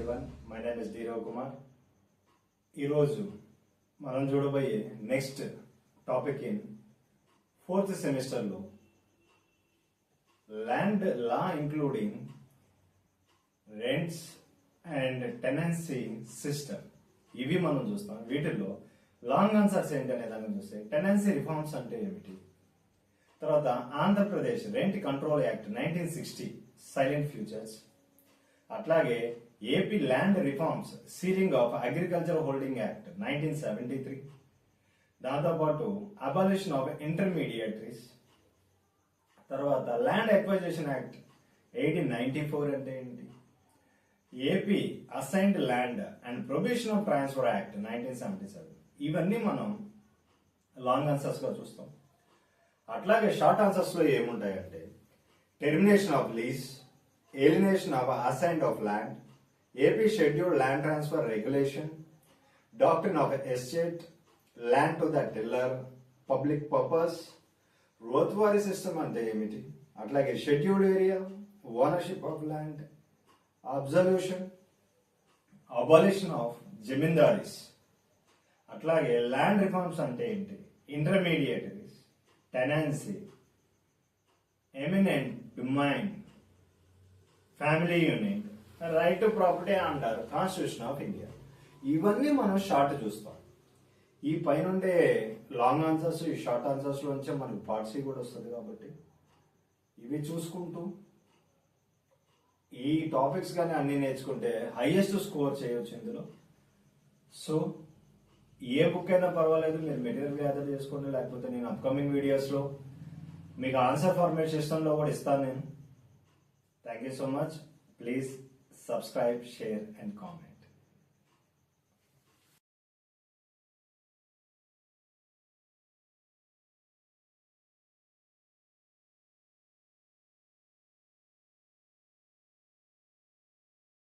everyone. My name is Dhirav Kumar. ఈరోజు మనం చూడబోయే నెక్స్ట్ టాపిక్ ఇన్ 4th సెమిస్టర్లో land law including rents and tenancy system. ఇవి మనం చూస్తాం. వీటిల్లో లాంగ్ ఆన్సర్స్ ఏంటి అనే దాన్ని చూస్తే టెనెన్సీ రిఫార్మ్స్ అంటే ఏమిటి, తర్వాత Andhra Pradesh rent control act 1960 silent features, అట్లాగే AP land reforms ceiling of agriculture holding act 1973, దాంతోపాటు అబాలిషన్ ఆఫ్ ఇంటర్మీడియటరీస్, తర్వాత ల్యాండ్ ఎక్వైజేషన్ యాక్ట్ 1894 అంటే ఏంటి, AP assigned land and prohibition of transfer act 1977. ఇవన్నీ మనం లాంగ్ ఆన్సర్స్ గా చూస్తాం. అట్లాగే షార్ట్ ఆన్సర్స్ లో ఏముంటాయంటే termination of lease, alienation of assigned of land, AP scheduled land transfer regulation, doctrine of estate, land to the tiller, public purpose, రోజువారీ system అంటే ఏమిటి, అట్లాగే scheduled area, ownership of land, observation, abolition of zamindaris, అట్లాగే land reforms అంటే ఏంటి, intermediaries, tenancy, eminent domain, family unit, right to property అంటారు, constitution of India. ఇవన్నీ మనం షార్ట్ చూస్తాం. ఈ పైనుండే లాంగ్ ఆన్సర్స్, ఈ షార్ట్ ఆన్సర్స్ లోంచే మనకి పార్ట్ సి కూడా వస్తుంది. కాబట్టి ఇవి చూసుకుంటూ ఈ టాపిక్స్ కానీ అన్ని నేర్చుకుంటే హైయెస్ట్ స్కోర్ చేయొచ్చు ఇందులో. సో ఏ బుక్ అయినా పర్వాలేదు, మీరు మెటీరియల్ గ్యాదర్ చేసుకోండి, లేకపోతే నేను అప్కమింగ్ వీడియోస్లో మీకు ఆన్సర్ ఫార్మేట్ సిస్టంలో కూడా ఇస్తాను నేను. Thank you so much. Please subscribe, share and comment.